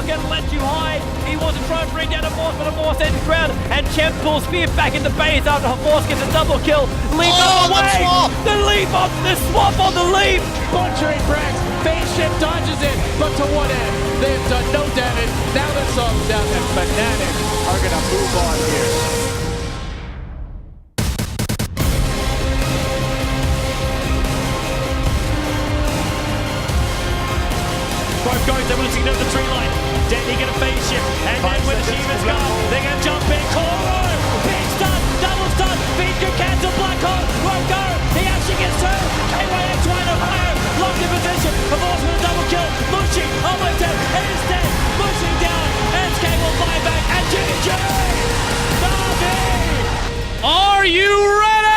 not going to let you hide. He wants to try and bring down a Morse, but a Morse ends ground. And Champ pulls Fear back in the base after Morse gets a double kill. Leap on the way! The leap on the swap on the leap! Butchering Brax, phase shift dodges it, but to what end? They've done no damage. Now the song's down and Fnatic are going to move on here. Both guys able to signal the tree line. Denny going to phase shift, and then with Achievements gone, they're going to jump in. Koro! Big stun, double stun, feed good cancel, Black Hole, won't go. He actually gets hurt. KYX right up higher, locked in position. A Force with a double kill. Mushi almost dead, and instead, pushing down, and SK will buy back, and GG! Na'Vi! Are you ready?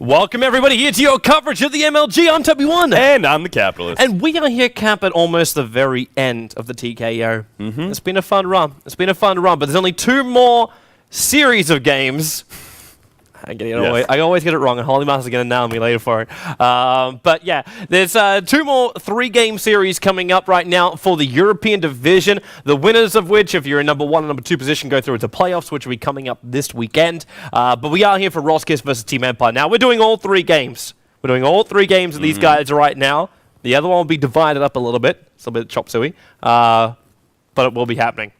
Welcome everybody here to your coverage of the MLG. I'm TobiWan. And I'm the Capitalist. And we are here cap at almost the very end of the TKO. It's been a fun run. It's been a fun run, but there's only 2 more series of games. I always get it wrong, and Holy Master's are going to nail me later for it. But yeah, there's 2 more 3-game series coming up right now for the European division. The winners of which, if you're in number 1 and number 2 position, go through into playoffs, which will be coming up this weekend. But we are here for RoX versus Team Empire. Now, we're doing all 3 games. We're doing all 3 games of these guys right now. The other one will be divided up a little bit. It's a little bit chop suey. But it will be happening.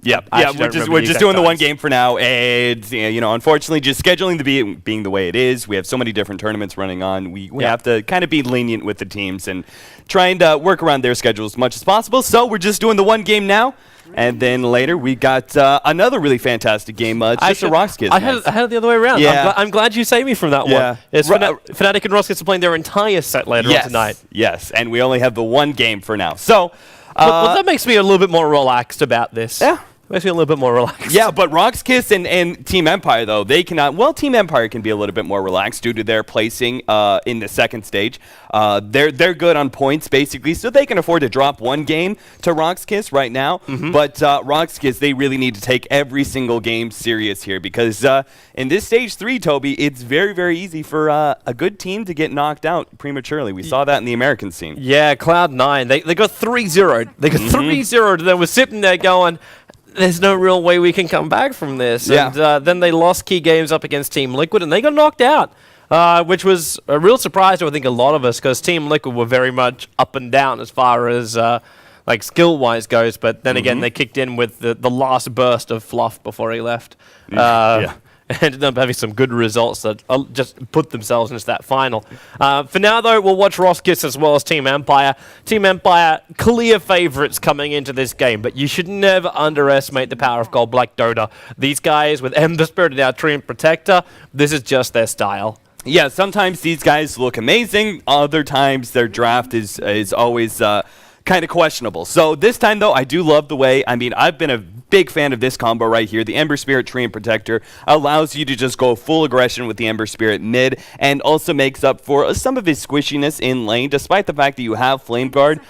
Yep. We're just doing the one game for now, and unfortunately, just scheduling being the way it is, we have so many different tournaments running on. We have to kind of be lenient with the teams and trying to work around their schedule as much as possible. So we're just doing the one game now, and then later we got another really fantastic game, just a RoX Kids. I had it the other way around. Yeah. I'm glad you saved me from that one. Fnatic and RoX Kids are playing their entire set later on tonight. Yes, and we only have the one game for now. So. Well, that makes me a little bit more relaxed about this. Yeah. Makes me a little bit more relaxed. Yeah, but RoX Kiss and Team Empire, though, they cannot. Well, Team Empire can be a little bit more relaxed due to their placing in the second stage. They're good on points, basically, so they can afford to drop one game to RoX Kiss right now. But RoX Kiss, they really need to take every single game serious here because in this stage 3, Toby, it's very, very easy for a good team to get knocked out prematurely. We saw that in the American scene. Yeah, Cloud9, they got 3-0'd. They got 3-0'd, and they were sitting there going, there's no real way we can come back from this. Yeah. And then they lost key games up against Team Liquid, and they got knocked out, which was a real surprise to, I think, a lot of us, because Team Liquid were very much up and down as far as like skill-wise goes. But then again, they kicked in with the last burst of fluff before he left. Ended up having some good results that just put themselves into that final. For now, though, we'll watch RoX Kiss as well as Team Empire. Team Empire, clear favorites coming into this game, but you should never underestimate the power of Gold Black Dota. These guys with Ember Spirit and our Treant Protector, this is just their style. Yeah, sometimes these guys look amazing. Other times their draft is always kind of questionable. So this time, though, I do love the way, I've been a big fan of this combo right here. The Ember Spirit Treant Protector allows you to just go full aggression with the Ember Spirit mid, and also makes up for some of his squishiness in lane. Despite the fact that you have Flame Guard,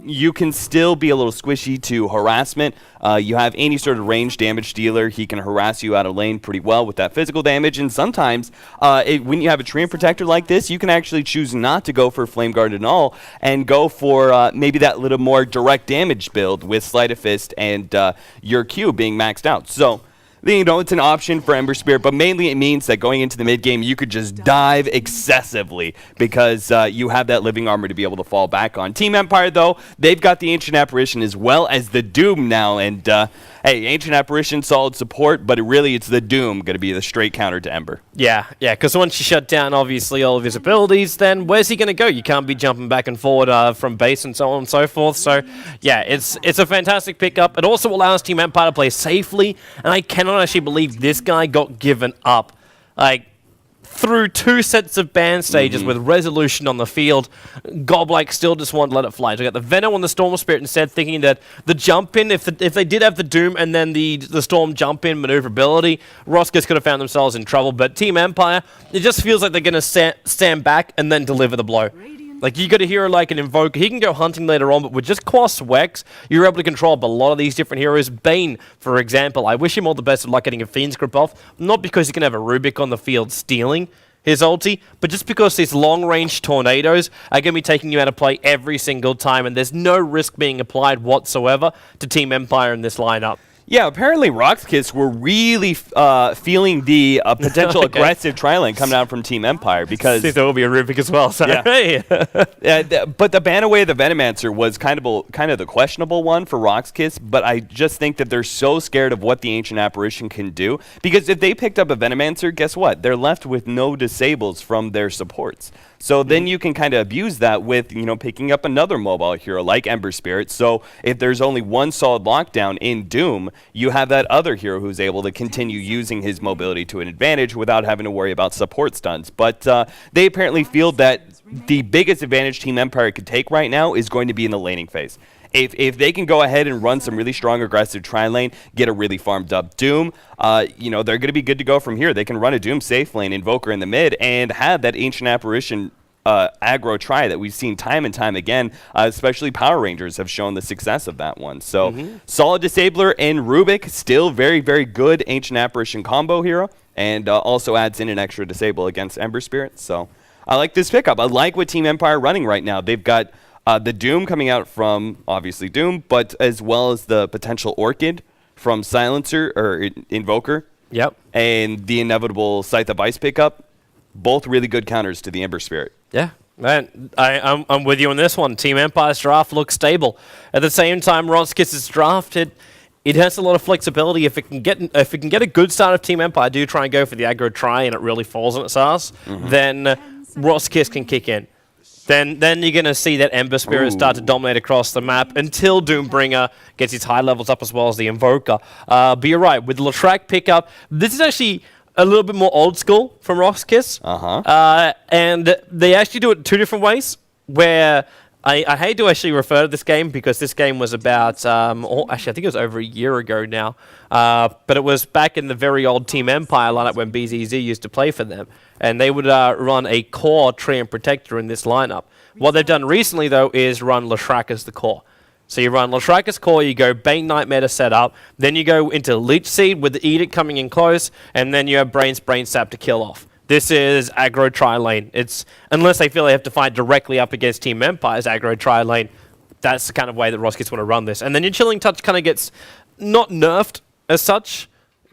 you can still be a little squishy to harassment. You have any sort of range damage dealer. He can harass you out of lane pretty well with that physical damage, and sometimes when you have a Treant Protector like this, you can actually choose not to go for Flame Guard at all and go for maybe that little more direct damage build with Sleight of Fist and your Q being maxed out. So, it's an option for Ember Spirit, but mainly it means that going into the mid game, you could just dive excessively because you have that living armor to be able to fall back on. Team Empire, though, they've got the Ancient Apparition as well as the Doom now, and hey, Ancient Apparition, solid support, but it's the Doom going to be the straight counter to Ember. Yeah, because once you shut down, obviously, all of his abilities, then where's he going to go? You can't be jumping back and forward from base and so on and so forth. So, yeah, it's a fantastic pickup. It also allows Team Empire to play safely, and I cannot actually believe this guy got given up. Like, through 2 sets of ban stages with resolution on the field, Goblike still just wanted to let it fly. So we got the Venom on the Storm Spirit instead, thinking that the jump in, if they did have the Doom and then the Storm jump in maneuverability, RoX Kiss could have found themselves in trouble. But Team Empire, it just feels like they're going to stand back and then deliver the blow. Like, you got a hero like an Invoker. He can go hunting later on, but with just Quas Wex, you're able to control up a lot of these different heroes. Bane, for example, I wish him all the best of luck getting a Fiend's Grip off. Not because he can have a Rubik on the field stealing his ulti, but just because these long-range tornadoes are going to be taking you out of play every single time, and there's no risk being applied whatsoever to Team Empire in this lineup. Yeah, apparently RoX were really feeling the potential aggressive tri-lane coming out from Team Empire because... I think there will be a Rubik as well, so yeah. Hey. But the ban away of the Venomancer was kind of the questionable one for RoX, but I just think that they're so scared of what the Ancient Apparition can do, because if they picked up a Venomancer, guess what? They're left with no disables from their supports. So then you can kind of abuse that with, picking up another mobile hero like Ember Spirit. So if there's only one solid lockdown in Doom, you have that other hero who's able to continue using his mobility to an advantage without having to worry about support stuns. But they apparently feel that the biggest advantage Team Empire could take right now is going to be in the laning phase. If they can go ahead and run some really strong aggressive tri-lane, get a really farmed up Doom, they're going to be good to go from here. They can run a Doom safe lane, Invoker in the mid, and have that Ancient Apparition aggro try that we've seen time and time again, especially Power Rangers have shown the success of that one. So solid Disabler and Rubik, still very, very good Ancient Apparition combo hero, and also adds in an extra Disable against Ember Spirit. So I like this pickup. I like what Team Empire running right now. They've got the Doom coming out from, obviously, Doom, but as well as the potential Orchid from Silencer or Invoker. Yep. And the inevitable Scythe of Ice pickup. Both really good counters to the Ember Spirit. Yeah. Man, I'm with you on this one. Team Empire's draft looks stable. At the same time, RoX draft, it has a lot of flexibility. If it can get a good start of Team Empire, do try and go for the aggro try, and it really falls on its ass, then RoX can kick in. Then you're going to see that Ember Spirit start to dominate across the map until Doombringer gets his high levels up as well as the Invoker. But you're right, with the Leshrac pickup, this is actually a little bit more old school from RoX. And they actually do it two different ways, where I hate to actually refer to this game because this game was about, actually I think it was over a year ago now, but it was back in the very old Team Empire lineup when BZZ used to play for them, and they would run a core Treant Protector in this lineup. What they've done recently, though, is run Leshrac as the core. So you run Leshrac as core, you go Bane Nightmare to set up, then you go into Leech Seed with the Edict coming in close, and then you have Brain Sap to kill off. This is aggro tri-lane. It's, unless they feel they have to fight directly up against Team Empire's aggro tri-lane, that's the kind of way that RoX want to run this. And then your Chilling Touch kind of gets not nerfed as such,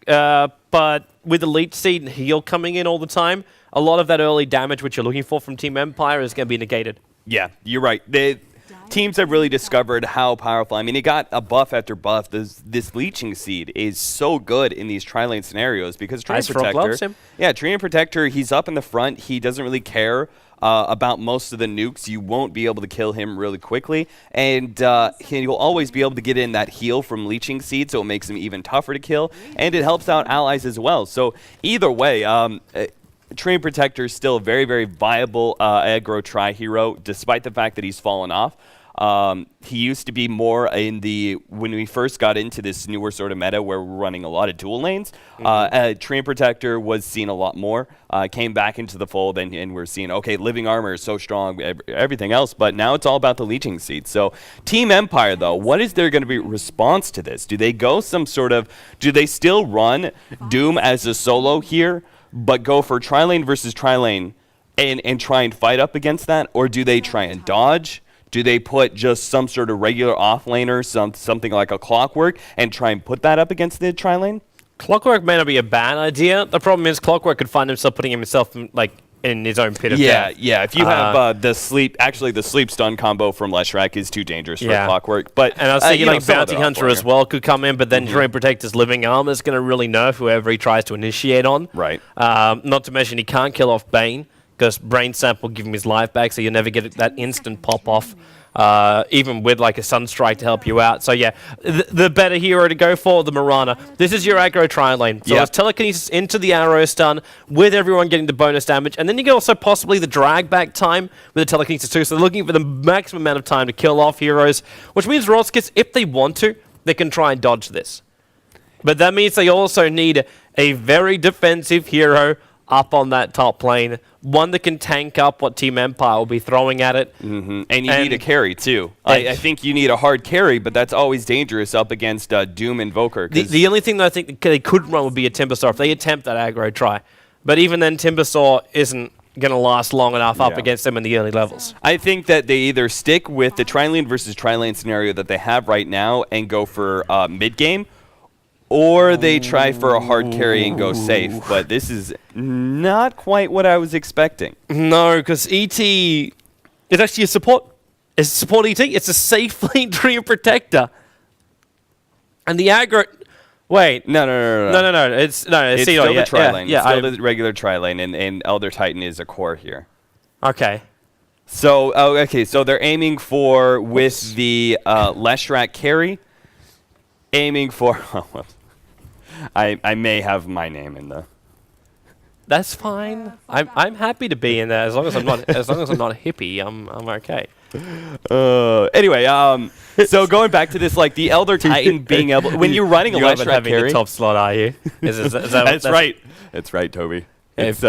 but with the Leech Seed and heal coming in all the time, a lot of that early damage which you're looking for from Team Empire is going to be negated. Yeah, you're right. Teams have really discovered how powerful. I mean, it got a buff after buff. This Leeching Seed is so good in these tri-lane scenarios because Treant Protector. Yeah, Treant Protector, he's up in the front. He doesn't really care about most of the nukes. You won't be able to kill him really quickly. And he'll always be able to get in that heal from Leeching Seed, so it makes him even tougher to kill. And it helps out allies as well. So either way, Treant Protector is still a very, very viable aggro tri hero, despite the fact that he's fallen off. He used to be more in when we first got into this newer sort of meta where we're running a lot of dual lanes, Treant Protector was seen a lot more, came back into the fold, and we're seeing, okay, Living Armor is so strong, everything else, but now it's all about the Leeching Seed. So Team Empire, though, what is there going to be response to this? Do they go do they still run Doom as a solo here, but go for tri-lane versus tri-lane and try and fight up against that? Or do they try and dodge? Do they put just some sort of regular off-laner, something like a Clockwork, and try and put that up against the tri-lane? Clockwork may not be a bad idea. The problem is Clockwork could find himself putting himself in his own pit of death. Yeah, if you have the sleep stun combo from Leshrac is too dangerous for Clockwork. But and I was thinking Bounty Hunter as well could come in, but then Treant Protector's Living Armor is going to really nerf whoever he tries to initiate on. Right. Not to mention he can't kill off Bane, because Brain Sap will give him his life back, so you'll never get that instant pop-off, even with like a Sunstrike to help you out. So yeah, the better hero to go for, the Mirana. This is your aggro tri-lane. So it's telekinesis into the arrow stun, with everyone getting the bonus damage, and then you get also possibly the drag back time with the telekinesis too, so they're looking for the maximum amount of time to kill off heroes, which means RoX, if they want to, they can try and dodge this. But that means they also need a very defensive hero up on that top lane. One that can tank up what Team Empire will be throwing at it. And you need a carry, too. I think you need a hard carry, but that's always dangerous up against Doom Invoker. The only thing that I think they could run would be a Timbersaw if they attempt that aggro try. But even then, Timbersaw isn't going to last long enough up against them in the early levels. I think that they either stick with the tri-lane versus tri-lane scenario that they have right now and go for mid-game, or they try for a hard carry and go safe. But this is not quite what I was expecting. No, because ET is actually a support. It's a support ET. It's a safe lane Dream Protector. And the aggro... Wait. No. It's still the tri-lane. It's still the regular tri-lane, and Elder Titan is a core here. Okay. So, so they're aiming for, with the Leshrac carry, aiming for... I may have my name in the... That's fine. I'm happy to be in there as long as I'm not a hippie. I'm okay. Anyway, so going back to this, like the Elder Titan being able, when you're running a Leshrac carry, the top slot, are you? That's right. That's right, Toby. It's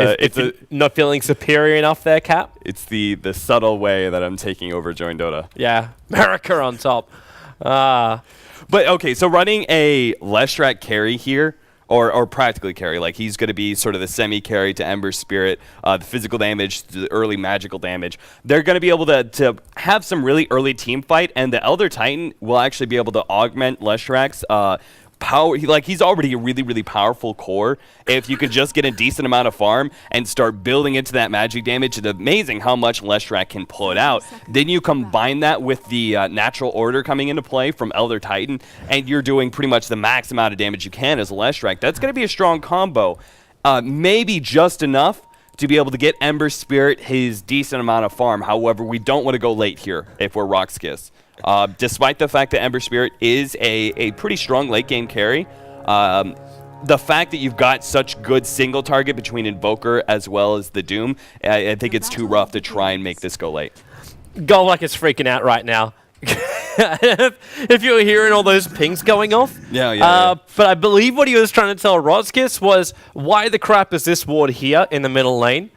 not feeling superior enough there, Cap. It's the subtle way that I'm taking over Join Dota. Yeah, America on top. But okay, so running a Leshrac carry here, or practically carry, like he's going to be sort of the semi-carry to Ember Spirit, the physical damage, the early magical damage. They're going to be able to have some really early team fight, and the Elder Titan will actually be able to augment Leshrac's power. He's already a really, really powerful core. If you could just get a decent amount of farm and start building into that magic damage, it's amazing how much Leshrac can pull it out. Then you combine that with the natural order coming into play from Elder Titan, and you're doing pretty much the max amount of damage you can as Leshrac. That's going to be a strong combo. Maybe just enough to be able to get Ember Spirit his decent amount of farm. However, we don't want to go late here if we're RoX KIS. Despite the fact that Ember Spirit is a pretty strong late game carry, the fact that you've got such good single target between Invoker as well as the Doom, I think it's too rough to try and make this go late. Golak is freaking out right now. If you were hearing all those pings going off. Yeah. But I believe what he was trying to tell RoX KIS was, why the crap is this ward here in the middle lane?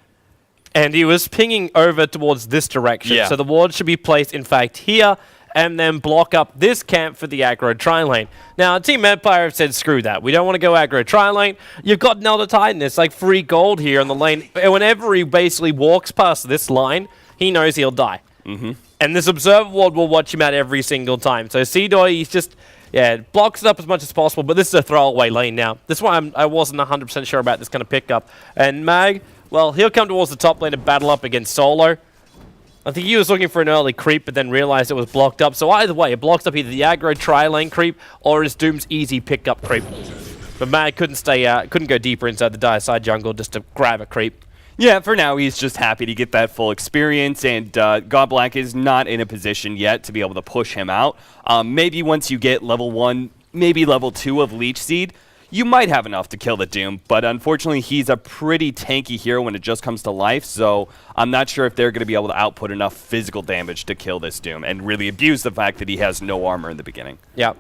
And he was pinging over towards this direction. Yeah. So the ward should be placed, in fact, here, and then block up this camp for the aggro tri-lane. Now, Team Empire have said, screw that. We don't want to go aggro tri-lane. You've got Elder Titan. It's like free gold here on the lane. Whenever he basically walks past this line, he knows he'll die. And this Observer ward will watch him out every single time. So C-Dot, he's just, blocks it up as much as possible, but this is a throwaway lane now. That's why I wasn't 100% sure about this kind of pickup. And Mag, well, he'll come towards the top lane to battle up against Solo. I think he was looking for an early creep, but then realized it was blocked up. So either way, it blocks up either the aggro tri-lane creep or is Doom's easy pickup creep. But Mag couldn't go deeper inside the dire side jungle just to grab a creep. Yeah, for now, he's just happy to get that full experience, and Godblack is not in a position yet to be able to push him out. Maybe once you get level 1, maybe level 2 of Leech Seed, you might have enough to kill the Doom, but unfortunately, he's a pretty tanky hero when it just comes to life, so I'm not sure if they're going to be able to output enough physical damage to kill this Doom, and really abuse the fact that he has no armor in the beginning. Yeah.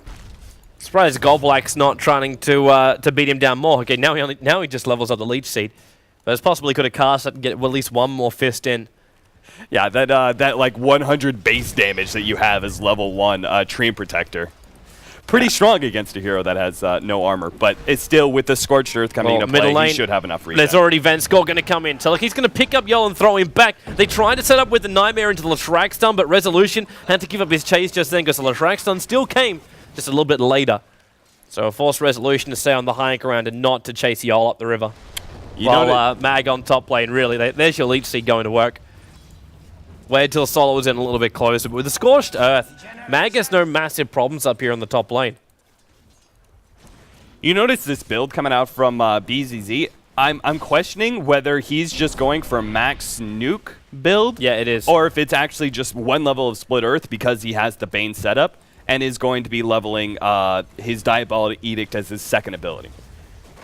Surprised Godblack's not trying to beat him down more. Okay, now he just levels up the Leech Seed. But it's possible he could have cast it and get at least one more fist in. Yeah, that like 100 base damage that you have as level 1 Treant Protector. Pretty strong against a hero that has no armor, but it's still with the Scorched Earth coming into play, lane, he should have enough regen. There's already Venscore going to come in. So like he's going to pick up Yell and throw him back. They tried to set up with the Nightmare into the Leshrac stun, but Resolution had to give up his chase just then because the Leshrac stun still came just a little bit later. So a forced Resolution to stay on the high ground and not to chase Yell up the river. While Mag on top lane, really, there's your Leech Seed going to work. Wait till Solo was in a little bit closer, but with the Scorched Earth, Mag has no massive problems up here on the top lane. You notice this build coming out from BZZ. I'm questioning whether he's just going for max nuke build. Yeah, it is. Or if it's actually just one level of Split Earth because he has the Bane setup and is going to be leveling his Diabolic Edict as his second ability.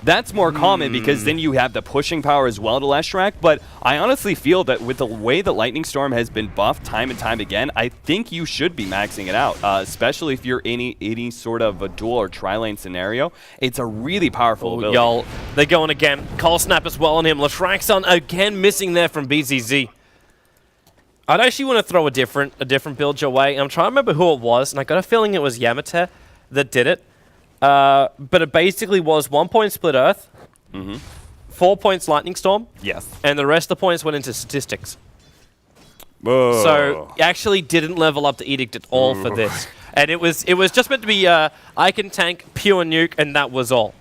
That's more common because then you have the pushing power as well to Leshrac, but I honestly feel that with the way that Lightning Storm has been buffed time and time again, I think you should be maxing it out, especially if you're any sort of a dual or tri-lane scenario. It's a really powerful ability. Y'all, they're going again. Cold Snap as well on him. Leshrac's on again missing there from BZZ. I'd actually want to throw a different build your way. I'm trying to remember who it was, and I got a feeling it was Yamate that did it. But it basically was 1 point Split Earth, 4 points Lightning Storm, Yes. and the rest of the points went into statistics. Whoa. So you actually didn't level up the Edict at all for this. And it was just meant to be I can tank, pure nuke, and that was all.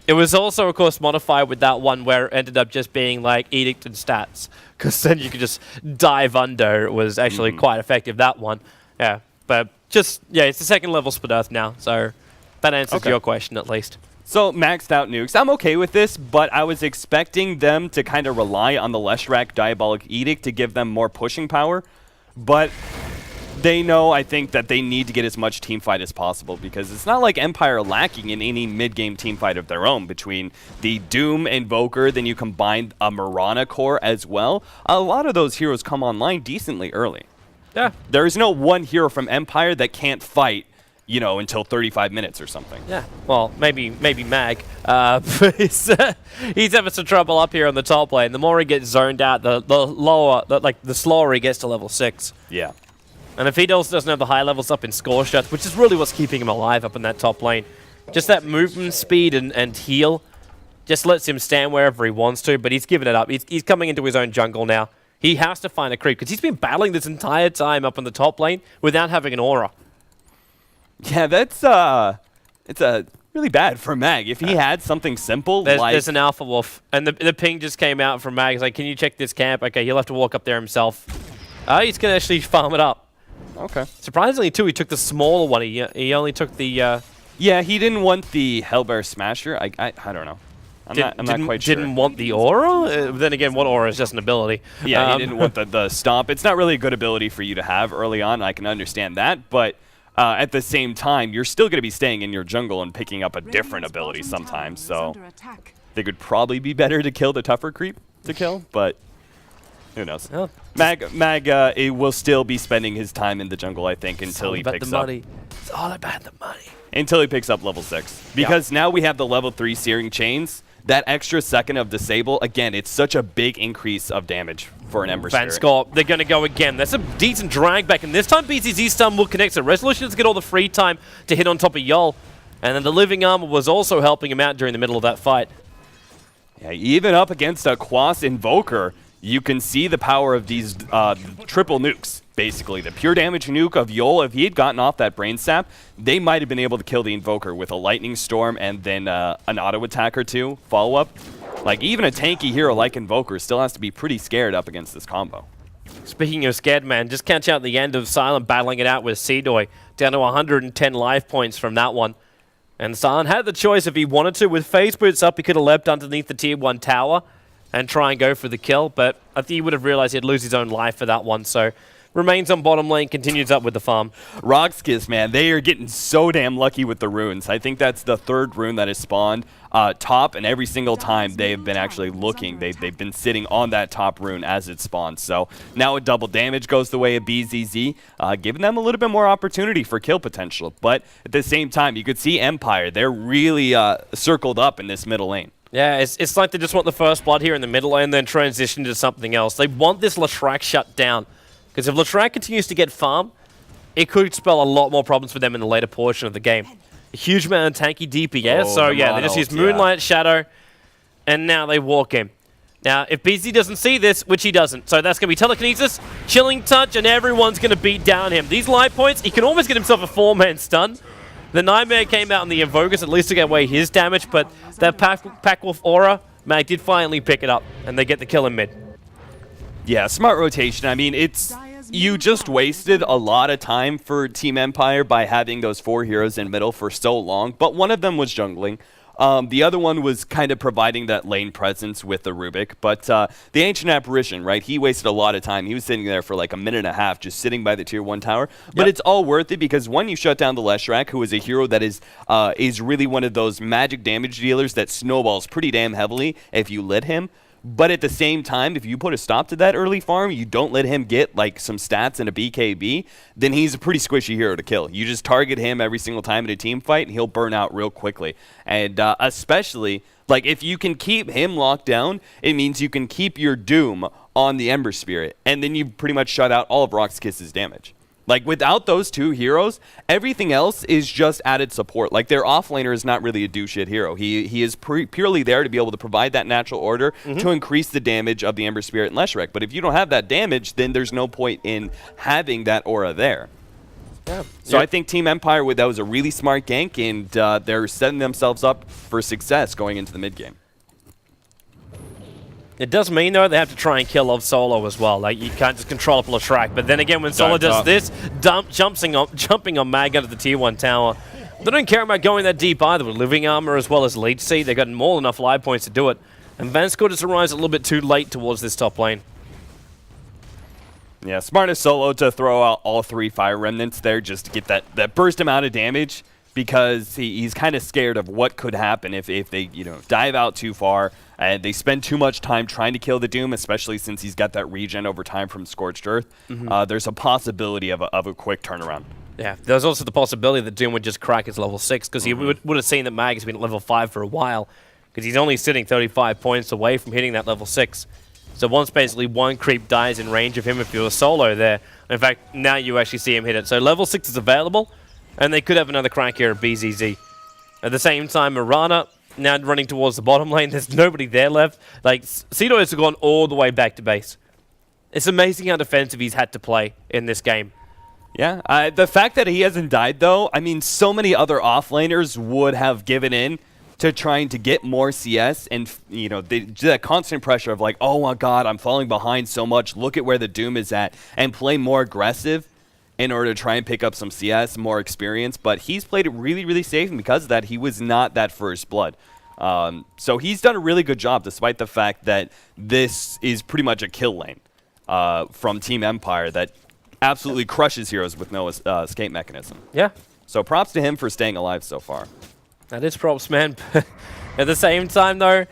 It was also, of course, modified with that one where it ended up just being like Edict and stats. Because then you could just dive under. It was actually quite effective, that one. Yeah, but just, yeah, it's the second level Split Earth now. So that answers your question at least. So maxed out nukes. I'm okay with this, but I was expecting them to kind of rely on the Leshrac Diabolic Edict to give them more pushing power. But they know, I think, that they need to get as much teamfight as possible because it's not like Empire lacking in any mid-game teamfight of their own between the Doom Invoker, then you combine a Mirana core as well. A lot of those heroes come online decently early. Yeah. There is no one hero from Empire that can't fight, you know, until 35 minutes or something. Yeah, well, maybe Mag. He's having some trouble up here on the top lane. The more he gets zoned out, the slower he gets to level 6. Yeah. And if he doesn't have the high levels up in score shots, which is really what's keeping him alive up in that top lane, just that movement speed and heal just lets him stand wherever he wants to, but he's given it up. He's coming into his own jungle now. He has to find a creep, because he's been battling this entire time up in the top lane without having an aura. Yeah, that's it's really bad for Mag. If he had something simple, there's an Alpha Wolf, and the ping just came out from Mag. He's like, can you check this camp? Okay, he'll have to walk up there himself. He's going to actually farm it up. Okay. Surprisingly, too, he took the smaller one. He only took the... Yeah, he didn't want the Hellbear Smasher. I don't know. I'm not quite sure. Didn't want the aura? Then again, what aura is just an ability. Yeah, he didn't want the stomp. It's not really a good ability for you to have early on. I can understand that, but at the same time, you're still going to be staying in your jungle and picking up a different ability sometimes. So I think it would probably be better to kill the tougher creep to kill, but who knows? Oh. Mag will still be spending his time in the jungle, I think, until he picks up. It's all about the money. Until he picks up level 6. Because now we have the level 3 Searing Chains. That extra second of Disable, again, it's such a big increase of damage for an Ember Spirit. Score. They're going to go again. That's a decent drag back, and this time BZZ stun will connect. So Resolution doesn't get all the free time to hit on top of Yol. And then the Living Armor was also helping him out during the middle of that fight. Yeah, even up against a Quas Invoker, you can see the power of these triple nukes, basically. The pure damage nuke of Yol, if he had gotten off that Brain Sap, they might have been able to kill the Invoker with a Lightning Storm and then an auto attack or two follow-up. Like, even a tanky hero like Invoker still has to be pretty scared up against this combo. Speaking of scared, man, just catch out the end of Silent battling it out with Seedoy, down to 110 life points from that one. And Silent had the choice if he wanted to. With Phase Boots up, he could have leapt underneath the Tier 1 tower and try and go for the kill, but I think he would have realized he'd lose his own life for that one, so remains on bottom lane, continues up with the farm. RoX, man, they are getting so damn lucky with the runes. I think that's the third rune that has spawned top, and every single time they've been actually looking. They've been sitting on that top rune as it spawns. So now a double damage goes the way of BZZ, giving them a little bit more opportunity for kill potential. But at the same time, you could see Empire. They're really circled up in this middle lane. Yeah, it's like they just want the first blood here in the middle lane, then transition to something else. They want this Leshrac shut down. Because if Leshrac continues to get farm, it could spell a lot more problems for them in the later portion of the game. A huge amount of tanky DPS, so yeah, they just use Moonlight, Shadow, and now they walk in. Now, if BZ doesn't see this, which he doesn't, so that's going to be Telekinesis, Chilling Touch, and everyone's going to beat down him. These light points, he can almost get himself a 4-man stun. The Nightmare came out in the Invokers, at least to get away his damage, but that Pack Wolf Aura, Mag did finally pick it up, and they get the kill in mid. Yeah, smart rotation. I mean, you just wasted a lot of time for Team Empire by having those 4 heroes in middle for so long, but one of them was jungling. The other one was kind of providing that lane presence with the Rubik. But the Ancient Apparition, right, he wasted a lot of time. He was sitting there for like a minute and a half just sitting by the tier 1 tower. But it's all worth it because when you shut down the Leshrac, who is a hero that is really one of those magic damage dealers that snowballs pretty damn heavily if you lit him. But at the same time, if you put a stop to that early farm, you don't let him get like some stats and a BKB, then he's a pretty squishy hero to kill. You just target him every single time in a team fight, and he'll burn out real quickly. And especially, like, if you can keep him locked down, it means you can keep your Doom on the Ember Spirit, and then you pretty much shut out all of RoX's damage. Like, without those two heroes, everything else is just added support. Like, their offlaner is not really a do-shit hero. He is purely there to be able to provide that natural order to increase the damage of the Ember Spirit and Leshrac. But if you don't have that damage, then there's no point in having that aura there. Yeah. So I think Team Empire, that was a really smart gank, and they're setting themselves up for success going into the mid-game. It does mean, though, they have to try and kill off Solo as well. Like, you can't just control up Leshrac. But then again, when Solo does this, jumping on Mag out of the tier 1 tower, they don't care about going that deep either. With Living Armor as well as Leech Seed, they've got more than enough life points to do it. And Vanskor just arrives a little bit too late towards this top lane. Yeah, smart of Solo to throw out all 3 Fire Remnants there just to get that burst amount of damage, because he's kind of scared of what could happen if they dive out too far and they spend too much time trying to kill the Doom, especially since he's got that regen over time from Scorched Earth. There's a possibility of a quick turnaround. Yeah, there's also the possibility that Doom would just crack his level 6, because he would have seen that Mag has been at level 5 for a while, because he's only sitting 35 points away from hitting that level 6. So once basically one creep dies in range of him if you're Solo there, in fact, now you actually see him hit it. So level 6 is available, and they could have another crack here at BZZ. At the same time, Mirana now running towards the bottom lane. There's nobody there left. Like, Cedo has gone all the way back to base. It's amazing how defensive he's had to play in this game. Yeah, the fact that he hasn't died, though, I mean, so many other offlaners would have given in to trying to get more CS, and that constant pressure of like, oh my god, I'm falling behind so much, look at where the Doom is at, and play more aggressive in order to try and pick up some CS, more experience. But he's played it really, really safe, and because of that, he was not that first blood. So he's done a really good job, despite the fact that this is pretty much a kill lane from Team Empire that absolutely crushes heroes with no escape mechanism. Yeah. So props to him for staying alive so far. That is props, man. At the same time, though,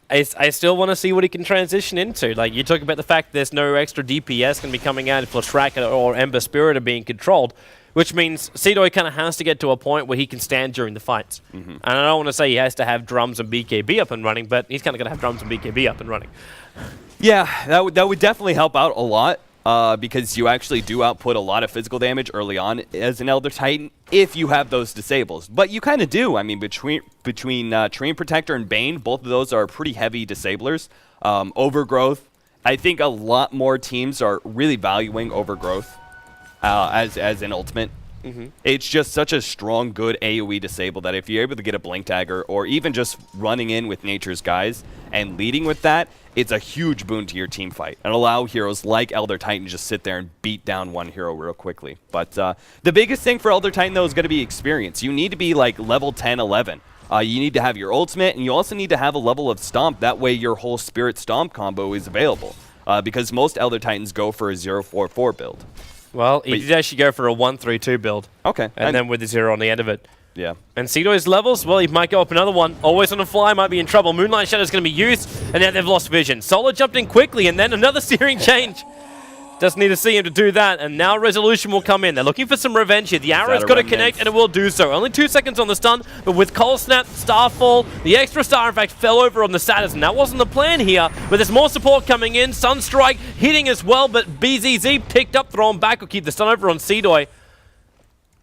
I still want to see what he can transition into. Like, you talk about the fact there's no extra DPS going to be coming out if Leshrac or Ember Spirit are being controlled, which means Cedo kind of has to get to a point where he can stand during the fights. And I don't want to say he has to have drums and BKB up and running, but he's kind of going to have drums and BKB up and running. Yeah, that would definitely help out a lot. Because you actually do output a lot of physical damage early on as an Elder Titan if you have those disables. But you kind of do. I mean, between Terrain Protector and Bane, both of those are pretty heavy disablers. Overgrowth, I think a lot more teams are really valuing Overgrowth as an ultimate. It's just such a strong, good AoE disable that if you're able to get a Blink Dagger or even just running in with Nature's Guise and leading with that, it's a huge boon to your team fight and allow heroes like Elder Titan to just sit there and beat down one hero real quickly. But the biggest thing for Elder Titan, though, is going to be experience. You need to be like level 10, 11. You need to have your ultimate, and you also need to have a level of Stomp. That way your whole Spirit Stomp combo is available because most Elder Titans go for a 0-4-4 build. Well, he did actually go for a 1-3-2 build. Okay. And then with the 0 on the end of it. Yeah. And Cedo's levels, well, he might go up another one. Always on the fly, might be in trouble. Moonlight Shadow's going to be used, and now they've lost vision. Solo jumped in quickly, and then another searing change. Just need to see him to do that, and now Resolution will come in. They're looking for some revenge here. The arrow's got to connect, and it will do so. Only 2 seconds on the stun, but with Cold Snap, Starfall, the extra star, in fact, fell over on the status, and that wasn't the plan here, but there's more support coming in. Sunstrike hitting as well, but BZZ picked up, thrown back, will keep the stun over on Cedoy.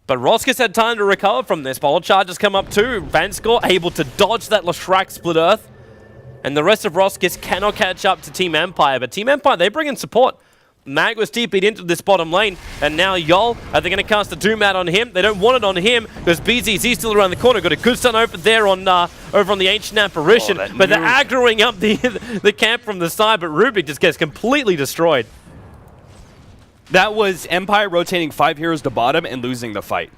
But Roskis had time to recover from this. Polar Charges come up too. Vanskor able to dodge that Leshrac Split Earth. And the rest of Roskis cannot catch up to Team Empire. But Team Empire, they bring in support. Mag was TP'd into this bottom lane. And now Yol, are they going to cast a Doom out on him? They don't want it on him because BZZ's still around the corner. Got a good stun over there on over on the Ancient Apparition. But they're aggroing up the camp from the side. But Rubik just gets completely destroyed. That was Empire rotating 5 heroes to bottom and losing the fight.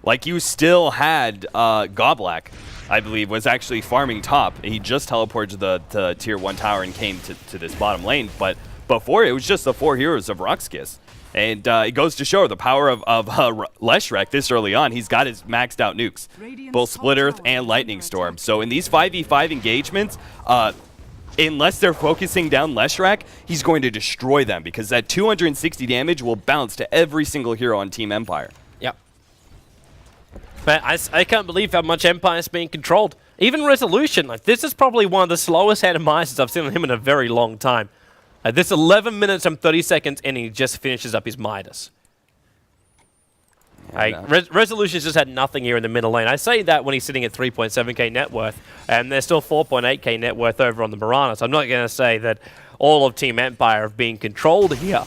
Like, you still had Goblak I believe, was actually farming top. He just teleported to the tier 1 tower and came to this bottom lane. But before, it was just the 4 heroes of RoX KIS. And it goes to show the power of Leshrac this early on. He's got his maxed out nukes, both Split Earth and Lightning Storm. So in these 5v5 engagements, unless they're focusing down Leshrac, he's going to destroy them because that 260 damage will bounce to every single hero on Team Empire. Yep. But I can't believe how much Empire is being controlled. Even Resolution, like this is probably one of the slowest Adamizers I've seen on him in a very long time. This 11 minutes and 30 seconds in, he just finishes up his Midas. Resolution's just had nothing here in the middle lane. I say that when he's sitting at 3.7k net worth, and there's still 4.8k net worth over on the Mirana, so I'm not going to say that all of Team Empire have been controlled here.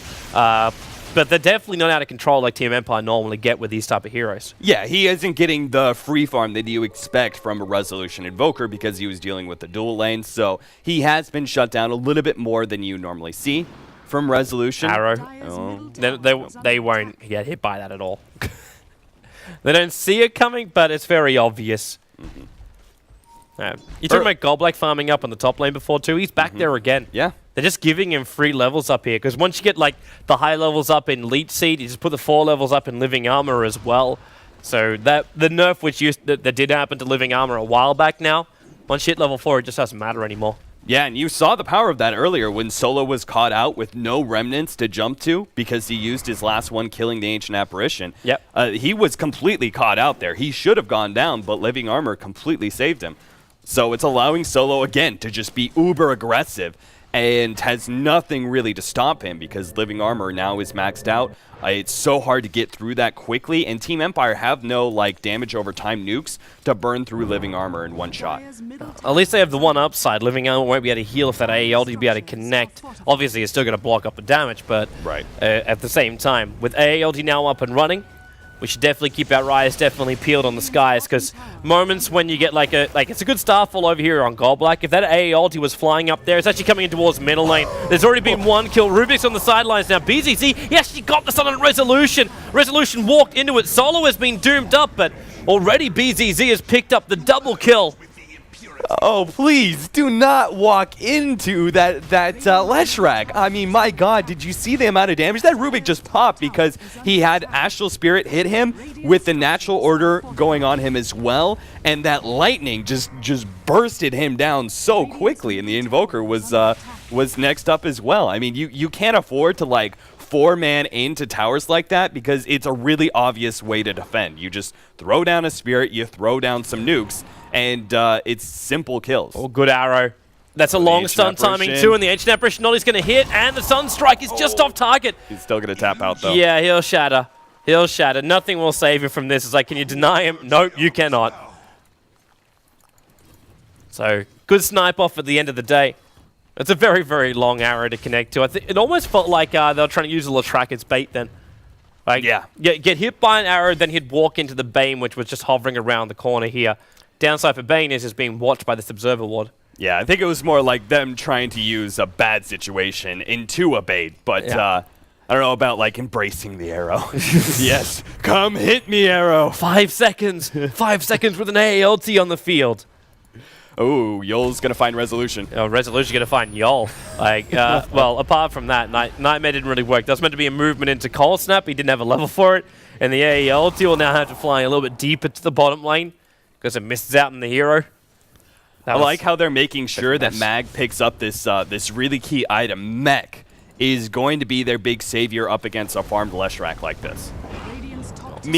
But they're definitely not out of control like Team Empire normally get with these type of heroes. Yeah, he isn't getting the free farm that you expect from a Resolution Invoker because he was dealing with the dual lane. So he has been shut down a little bit more than you normally see from Resolution. Arrow. Oh. They won't get hit by that at all. They don't see it coming, but it's very obvious. You talking about Goldblack farming up on the top lane before too? He's back there again. Yeah. They're just giving him 3 levels up here, because once you get like the high levels up in Leech Seed, you just put the 4 levels up in Living Armor as well. So that the nerf that did happen to Living Armor a while back now, once you hit level 4, it just doesn't matter anymore. Yeah, and you saw the power of that earlier when Solo was caught out with no remnants to jump to because he used his last one killing the Ancient Apparition. Yep. He was completely caught out there. He should have gone down, but Living Armor completely saved him. So it's allowing Solo again to just be uber aggressive and has nothing really to stop him because Living Armor now is maxed out. It's so hard to get through that quickly, and Team Empire have no like damage over time nukes to burn through Living Armor in one shot. At least they have the one upside. Living Armor won't be able to heal if that AEL to be able to connect. Obviously, it's still going to block up the damage, but at the same time, with AELD now up and running, we should definitely keep our eyes definitely peeled on the skies, because moments when you get it's a good starfall over here on Goldblack. If that AA ulti was flying up there, it's actually coming in towards middle lane. There's already been one kill. Rubik's on the sidelines now. BZZ, he actually got the stun on Resolution. Resolution walked into it. Solo has been doomed up, but already BZZ has picked up the double kill. Oh, please do not walk into that Leshrac. I mean, my God, did you see the amount of damage? That Rubik just popped because he had Astral Spirit hit him with the Natural Order going on him as well, and that lightning just bursted him down so quickly, and the Invoker was next up as well. I mean, you can't afford to like 4-man into towers like that because it's a really obvious way to defend. You just throw down a Spirit, you throw down some nukes, and it's simple kills. Oh, good arrow. That's a long stun timing too, and the Ancient Apparition not is going to hit, and the Sunstrike is just off target. He's still going to tap out though. Yeah, he'll shatter. He'll shatter. Nothing will save you from this. It's like, can you deny him? Nope, you cannot. So, good snipe off at the end of the day. It's a very, very long arrow to connect to. I think it almost felt like they were trying to use a Leshrac as bait then. Like, get hit by an arrow, then he'd walk into the Bane, which was just hovering around the corner here. Downside for Bane is being watched by this Observer Ward. Yeah, I think it was more like them trying to use a bad situation into a bait, but I don't know about like embracing the arrow. Yes, come hit me, arrow. 5 seconds. 5 seconds with an AALT on the field. Oh, Yol's going to find Resolution. Oh, Resolution's going to find Yol. Like, well, apart from that, Nightmare didn't really work. That was meant to be a movement into Cold Snap. He didn't have a level for it. And the AALT will now have to fly a little bit deeper to the bottom lane because it misses out on the hero. I like how they're making sure that Mag picks up this this really key item. Mech is going to be their big savior up against a farmed Leshrac like this.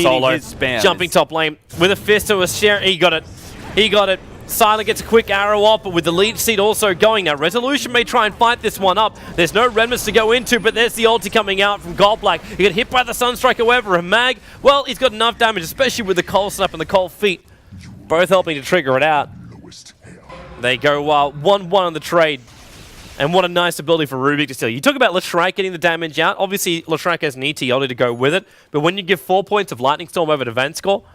Solo, jumping top lane with a fist to a share. He got it. He got it. Silent gets a quick arrow off, but with the lead seed also going now, Resolution may try and fight this one up. There's no remnants to go into, but there's the ulti coming out from Goldblack. He got hit by the Sunstrike, however, and Mag, well, he's got enough damage, especially with the Cold Snap and the Cold Feet, both helping to trigger it out. They go 1-1 on the trade, and what a nice ability for Rubik to steal. You talk about Leshrac getting the damage out. Obviously, Leshrac has an ET ulti to go with it, but when you give 4 points of Lightning Storm over to Vanscore,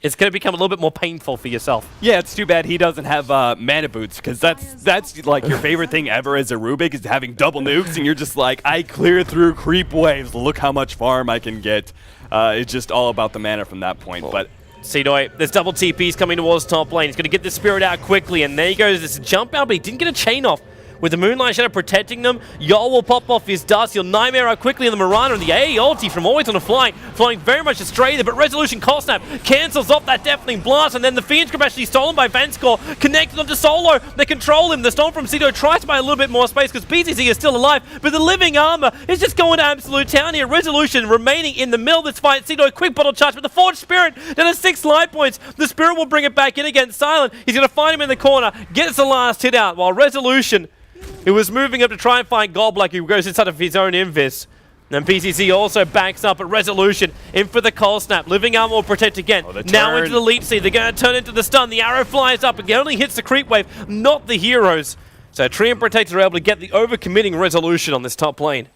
it's going to become a little bit more painful for yourself. Yeah, it's too bad he doesn't have mana boots, because that's like your favorite thing ever as a Rubik is having double nukes, and you're just like, I clear through creep waves. Look how much farm I can get. It's just all about the mana from that point. But Seedoi, there's double TPs coming towards top lane. He's going to get the Spirit out quickly, and there he goes. This jump out, but he didn't get a chain off. With the Moonlight Shadow protecting them, Yol will pop off his dust. He'll Nightmare out quickly in the Mirana, and the AA ulti from Always on a Flying, flying very much astray there, but Resolution Cold Snap cancels off that Deafening Blast, and then the Phoenix Grip actually stolen by Vanscore, connected onto Solo. They control him. The Storm from Cedo tries to buy a little bit more space because PCC is still alive, but the Living Armor is just going to absolute town here. Resolution remaining in the middle of this fight. Cedo, quick bottle charge, but the Forged Spirit down to 6 life points. The Spirit will bring it back in against Silent. He's going to find him in the corner, gets the last hit out, while Resolution, it was moving up to try and find Goldblack, who goes inside of his own Invis. And PCC also backs up at Resolution, in for the Cold Snap. Living Armor will protect again. Now into the Leap Seed. They're going to turn into the stun. The arrow flies up. It only hits the creep wave, not the heroes. So Tree and Protector are able to get the overcommitting Resolution on this top lane.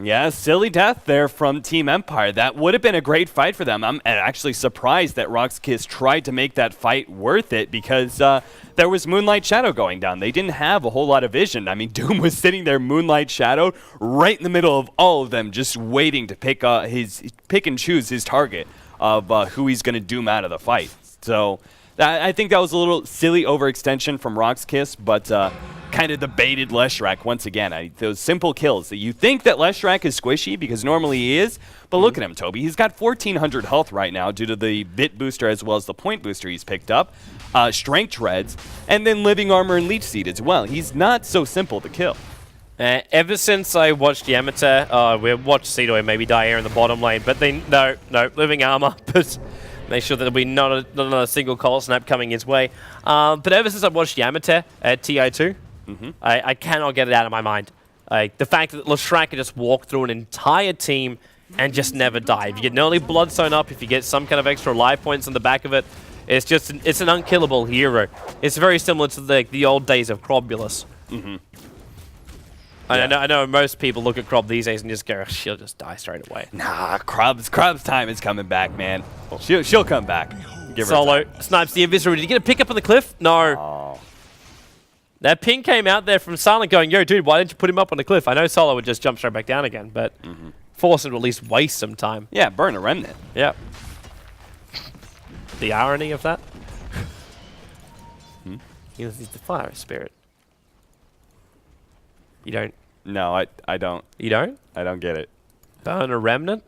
Yeah, silly death there from Team Empire. That would have been a great fight for them. I'm actually surprised that RoX KIS tried to make that fight worth it because there was Moonlight Shadow going down. They didn't have a whole lot of vision. I mean, Doom was sitting there, Moonlight Shadow, right in the middle of all of them, just waiting to pick and choose his target of who he's going to Doom out of the fight. So I think that was a little silly overextension from RoX KIS, but kind of debated Leshrac once again. Those simple kills. You think that Leshrac is squishy because normally he is, but look at him, Toby. He's got 1,400 health right now due to the bit booster as well as the point booster he's picked up, strength treads, and then living armor and leech seed as well. He's not so simple to kill. Ever since I watched Yamata, we watched Cedo maybe die here in the bottom lane, but then no, living armor, but make sure that there'll be not another single Cold Snap coming his way. But ever since I watched Yamata at TI2, I cannot get it out of my mind. The fact that Leshrac can just walk through an entire team and just never die. If you get an early Bloodstone up, if you get some kind of extra life points on the back of it, it's an unkillable hero. It's very similar to the old days of Crobulus. I know most people look at Crob these days and just go, she'll just die straight away. Nah, Crob's time is coming back, man. She'll come back. Give her Solo time. snipes the Invisor. Did you get a pick up on the cliff? No. Oh. That ping came out there from Silent going, yo, dude, why didn't you put him up on the cliff? I know Solo would just jump straight back down again, but force him to at least waste some time. Yeah, burn a remnant. Yeah. The irony of that. He's the fire spirit. You don't? No, I don't. You don't? I don't get it. Burn a remnant?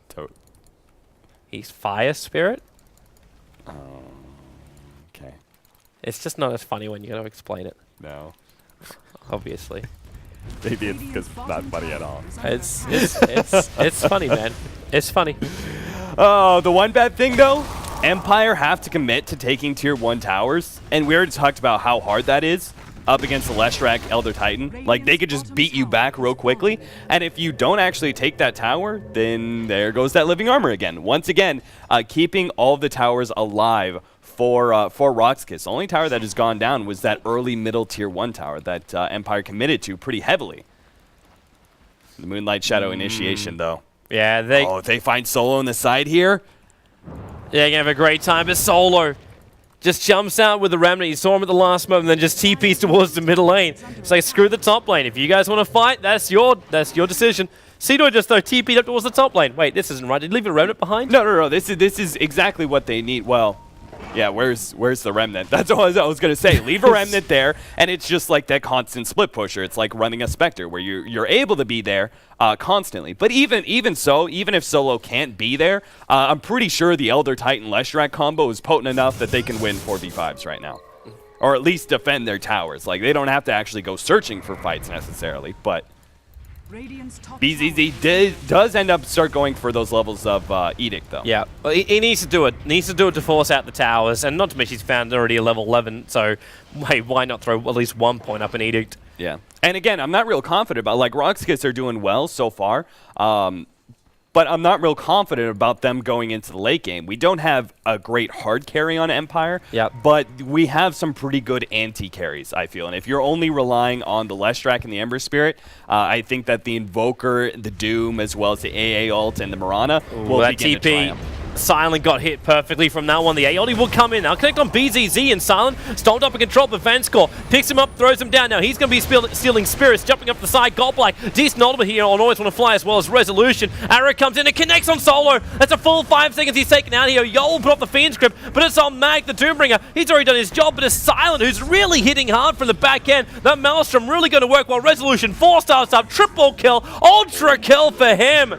He's fire spirit? Okay. It's just not as funny when you gotta explain it. No. Obviously. Maybe it's because it's not funny at all. It's funny, man. It's funny. Oh, the one bad thing though, Empire have to commit to taking tier 1 towers, and we already talked about how hard that is up against the Leshrac Elder Titan. Like, they could just beat you back real quickly, and if you don't actually take that tower, then there goes that living armor again. Once again, keeping all of the towers alive for RoX KIS. The only tower that has gone down was that early middle tier 1 tower that Empire committed to pretty heavily. The Moonlight Shadow initiation, though. Yeah, they find Solo on the side here. Yeah, you're gonna have a great time, but Solo just jumps out with the remnant. You saw him at the last moment, and then just TPs towards the middle lane. It's like, screw the top lane. If you guys want to fight, that's your decision. Cedo just though TP'd up towards the top lane. Wait, this isn't right. Did he leave a remnant behind? No. This is exactly what they need. Well, yeah, where's the remnant? That's what I was going to say. Leave a remnant there, and it's just like that constant split pusher. It's like running a Spectre, where you're able to be there constantly. But even so, even if Solo can't be there, I'm pretty sure the Elder Titan Leshrac combo is potent enough that they can win 4v5s right now. Or at least defend their towers. Like, they don't have to actually go searching for fights necessarily, but BZZ does end up start going for those levels of Edict, though. Yeah, well, he needs to do it. He needs to do it to force out the towers, and not to mention he's found already a level 11, so why not throw at least 1 point up an Edict? Yeah, and again, I'm not real confident about, like, RoX KIS are doing well so far, but I'm not real confident about them going into the late game. We don't have a great hard carry on Empire, but we have some pretty good anti-carries, I feel. And if you're only relying on the Leshrac and the Ember Spirit, I think that the Invoker, the Doom, as well as the AA ult and the Mirana will begin to triumph. Silent got hit perfectly from that one. The AOD will come in. Now connect on BZZ, and Silent stomped up in control, but Vanscore picks him up, throws him down. Now he's going to be stealing Spirits, jumping up the side. Godblack, decent ultimate here on Always Want to Fly, as well as Resolution. Arrow comes in and connects on Solo. That's a full 5 seconds he's taken out here. Yol will put off the Fiend's Grip, but it's on Mag, the Doombringer. He's already done his job, but it's Silent who's really hitting hard from the back end. That Maelstrom really going to work while Resolution 4 starts up. Triple kill, ultra kill for him.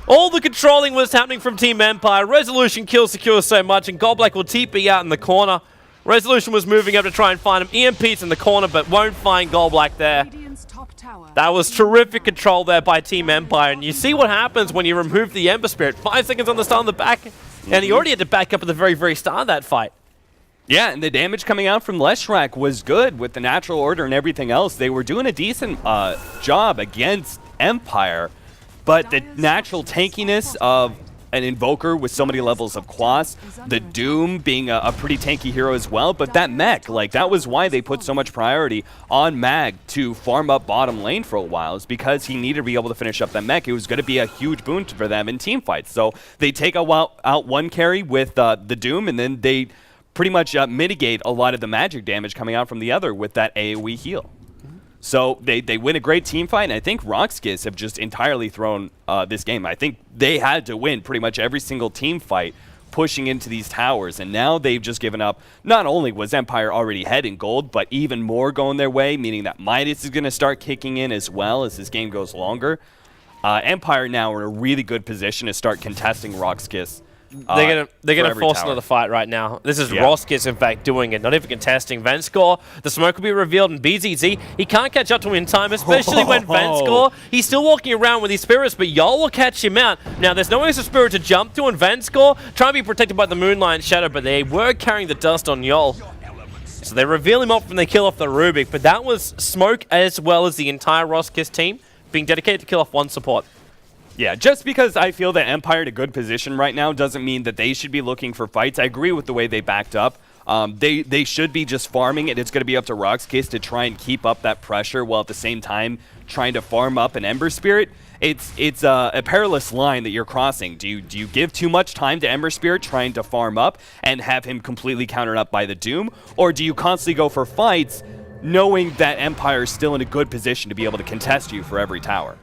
All the controlling was happening from Team Empire. Resolution kill secures so much, and Godblack will TP out in the corner. Resolution was moving up to try and find him. EMP's in the corner, but won't find Godblack there. That was terrific control there by Team Empire, and you see what happens when you remove the Ember Spirit. 5 seconds on the start on the back, and he already had to back up at the very, very start of that fight. Yeah, and the damage coming out from Leshrac was good with the natural order and everything else. They were doing a decent job against Empire. But the natural tankiness of an Invoker with so many levels of Quas, the Doom being a pretty tanky hero as well, but that mech, like that was why they put so much priority on Mag to farm up bottom lane for a while, is because he needed to be able to finish up that mech. It was going to be a huge boon for them in team fights. So they take out one carry with the Doom, and then they pretty much mitigate a lot of the magic damage coming out from the other with that AoE heal. So they win a great team fight, and I think RoX have just entirely thrown this game. I think they had to win pretty much every single team fight pushing into these towers, and now they've just given up. Not only was Empire already ahead in gold, but even more going their way, meaning that Midas is going to start kicking in as well as this game goes longer. Empire now are in a really good position to start contesting RoX. They're gonna force another fight right now. This is RoX, in fact, doing it, not even contesting. Vanscore, the smoke will be revealed, and BZZ, he can't catch up to him in time, especially when Vanscore, he's still walking around with his spirits, but Yol will catch him out. Now, there's no extra spirit to jump to, and Vanscore trying to be protected by the Moonlight Shadow, but they were carrying the dust on Yol. So they reveal him off when they kill off the Rubik, but that was smoke as well as the entire RoX team being dedicated to kill off one support. Yeah, just because I feel that Empire in a good position right now doesn't mean that they should be looking for fights. I agree with the way they backed up. They should be just farming it. It's going to be up to RoX to try and keep up that pressure while at the same time trying to farm up an Ember Spirit. It's a perilous line that you're crossing. Do you give too much time to Ember Spirit trying to farm up and have him completely countered up by the Doom? Or do you constantly go for fights knowing that Empire is still in a good position to be able to contest you for every tower?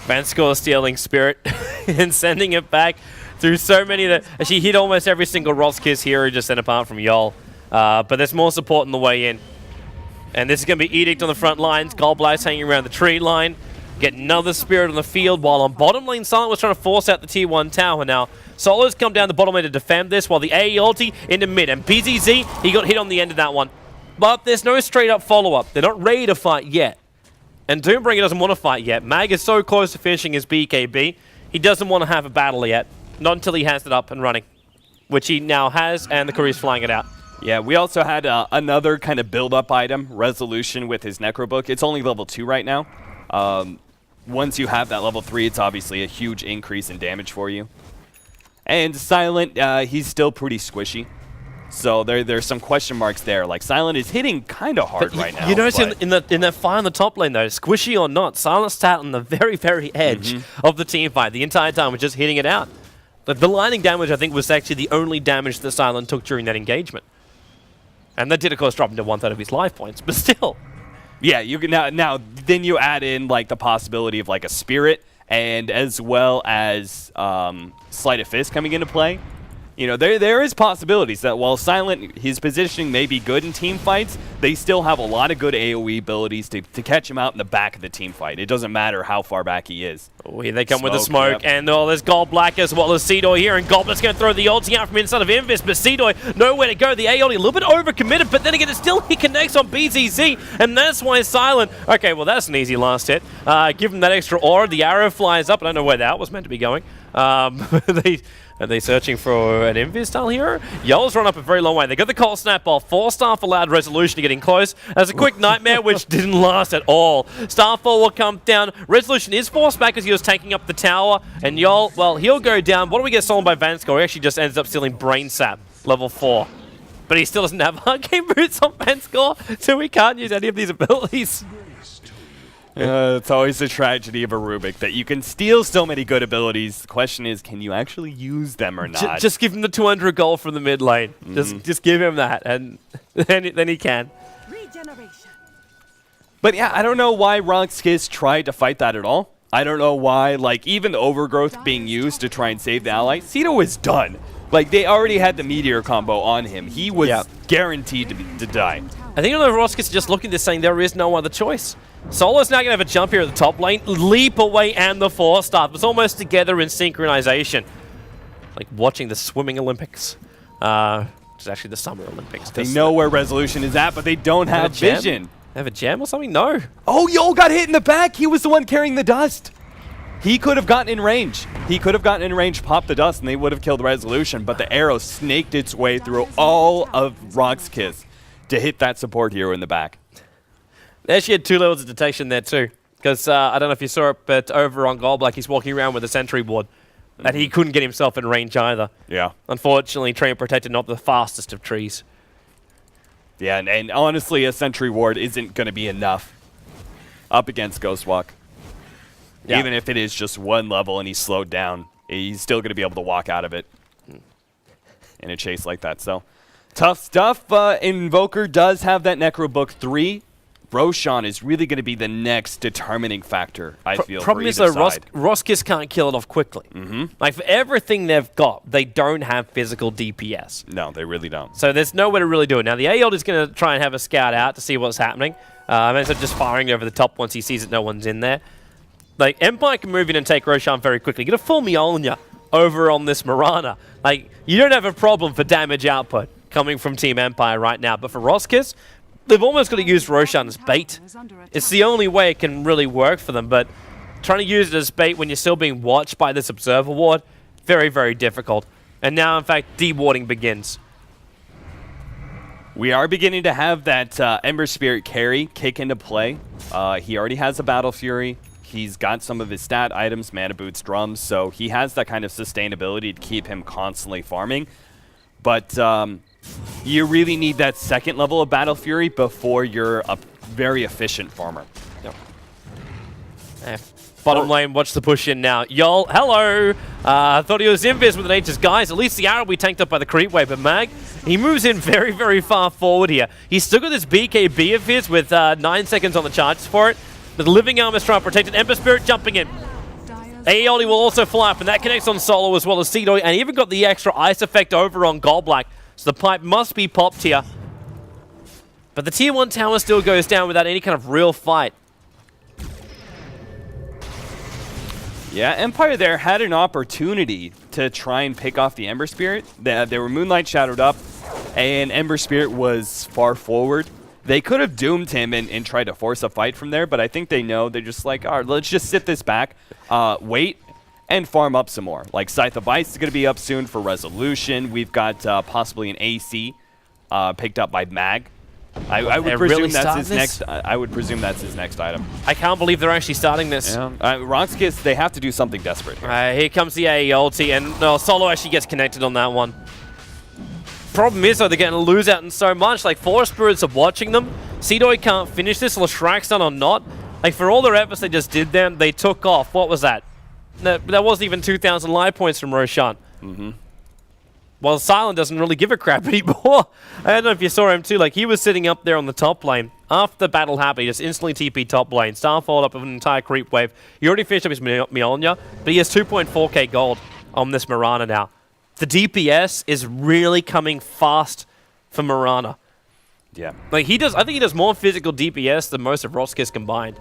Vanscore stealing Spirit and sending it back through so many that she hit almost every single RoX hero just then apart from Yol. But there's more support on the way in. And this is going to be Edict on the front lines. Godblack's hanging around the tree line. Get another Spirit on the field, while on bottom lane, Silent was trying to force out the tier 1 tower. Now, Solo's come down the bottom lane to defend this, while the AE ulti into mid. And BZZ, he got hit on the end of that one. But there's no straight up follow-up. They're not ready to fight yet. And Doombringer doesn't want to fight yet. Mag is so close to finishing his BKB, he doesn't want to have a battle yet. Not until he has it up and running, which he now has, and the courier's flying it out. Yeah, we also had another kind of build-up item, Resolution with his Necrobook. It's only level 2 right now. Once you have that level 3, it's obviously a huge increase in damage for you. And Silent, he's still pretty squishy. So there's some question marks there. Like, Silent is hitting kind of hard right now. You notice in that fight on the top lane, though, squishy or not, Silent sat on the very, very edge of the team fight the entire time, was just hitting it out. But the lightning damage, I think, was actually the only damage that Silent took during that engagement. And that did, of course, drop him to 1/3 of his life points, but still. Yeah, you can now then you add in like the possibility of like a Spirit, and as well as Sleight of Fist coming into play. You know, there is possibilities that while Silent, his positioning may be good in team fights, they still have a lot of good AoE abilities to catch him out in the back of the team fight. It doesn't matter how far back he is. Oh, here they come with the smoke, and there's Godblack as well as Seedoy here, and Goblet's going to throw the ulti out from inside of Invis, but Seedoy, nowhere to go. The AoE a little bit overcommitted, but then again, he connects on BZZ, and that's why Silent, okay, well, that's an easy last hit. Give him that extra aura, the arrow flies up, I don't know where that was meant to be going. Are they searching for an Invis-style hero? Yol's run up a very long way. They got the Cold Snap off. 4 Starfall allowed Resolution to get in close. As a quick Nightmare, which didn't last at all. Starfall will come down. Resolution is forced back as he was taking up the tower. And Yol, well, he'll go down. What do we get stolen by Vanscore? He actually just ends up stealing Brain Sap, level 4. But he still doesn't have Arcane Boots on Vanscore, so we can't use any of these abilities. It's always a tragedy of a Rubik that you can steal so many good abilities. The question is, can you actually use them or not? Just give him the 200 gold from the mid lane. Just give him that, and then he can. Regeneration. But yeah, I don't know why RoX KIS tried to fight that at all. I don't know why, like, even the Overgrowth being used to try and save the ally. Cito was done. Like, they already had the Meteor combo on him. He was guaranteed to die. I think the RoX KIS are just looking at this saying there is no other choice. Solo's now going to have a jump here at the top lane, leap away, and the 4-star. It's almost together in synchronization. Like watching the Swimming Olympics. Which is actually the Summer Olympics. They know where Resolution is at, but they don't have vision. They have a gem or something? No. Oh, Yo got hit in the back. He was the one carrying the dust. He could have gotten in range. He could have gotten in range, popped the dust, and they would have killed Resolution, but the arrow snaked its way through all of RoX KIS to hit that support hero in the back. They actually had 2 levels of detection there too. Because I don't know if you saw it, but over on Goldblack, he's walking around with a sentry ward. And he couldn't get himself in range either. Yeah. Unfortunately, Tree and Protected not the fastest of trees. Yeah, and honestly, a sentry ward isn't going to be enough up against Ghostwalk. Yeah. Even if it is just 1 level and he's slowed down, he's still going to be able to walk out of it in a chase like that. So, tough stuff. Invoker does have that Necro Book 3. Roshan is really going to be the next determining factor, I feel, problem is, though, RoX KIS can't kill it off quickly. Like, for everything they've got, they don't have physical DPS. No, they really don't. So there's nowhere to really do it. Now, the AOD is going to try and have a scout out to see what's happening. Instead of just firing over the top once he sees that no one's in there. Like, Empire can move in and take Roshan very quickly. Get a full Mjolnir over on this Mirana. Like, you don't have a problem for damage output coming from Team Empire right now. But for RoX KIS, they've almost got to use Roshan as bait. It's the only way it can really work for them, but trying to use it as bait when you're still being watched by this Observer Ward, very, very difficult. And now, in fact, dewarding begins. We are beginning to have that Ember Spirit carry kick into play. He already has a Battle Fury. He's got some of his stat items, Mana Boots, Drums, so he has that kind of sustainability to keep him constantly farming. But you really need that 2nd level of Battle Fury before you're a very efficient farmer. Yep. Bottom lane, watch the push in now. Yol, hello! Thought he was invis with an H's. Guys, at least the arrow will be tanked up by the creep wave, but Mag, he moves in very, very far forward here. He's still got this BKB of his with 9 seconds on the charges for it. The Living Arm is trying to protect it. Ember Spirit jumping in. Aeoli will also fly up, and that connects on Solo as well as Cito, and even got the extra ice effect over on Goldblack. So the pipe must be popped here. But the Tier 1 tower still goes down without any kind of real fight. Yeah, Empire there had an opportunity to try and pick off the Ember Spirit. They were Moonlight Shadowed up, and Ember Spirit was far forward. They could have doomed him and tried to force a fight from there, but I think they know. They're just like, all right, let's just sit this back, wait, and farm up some more. Like, Scythe of Ice is going to be up soon for Resolution. We've got possibly an AC picked up by Mag. I would presume really that's his next. I would presume that's his next item. I can't believe they're actually starting this. Yeah. RoX KIS, they have to do something desperate here. Here comes the AE ulti, and Solo actually gets connected on that one. Problem is, though, they're getting to lose out in so much. Like, Forest Spirits are watching them. Seedoi can't finish this, Lashrak's done or not. Like, for all their efforts they just did them, they took off. What was that? That wasn't even 2,000 life points from Roshan. Well, Silent doesn't really give a crap anymore. I don't know if you saw him too. Like, he was sitting up there on the top lane. After the battle happened, he just instantly TP top lane. Starfall up with an entire creep wave. He already finished up his Mjolnir, but he has 2.4k gold on this Mirana now. The DPS is really coming fast for Mirana. Yeah. Like, he does, I think he does more physical DPS than most of RoX KIS combined.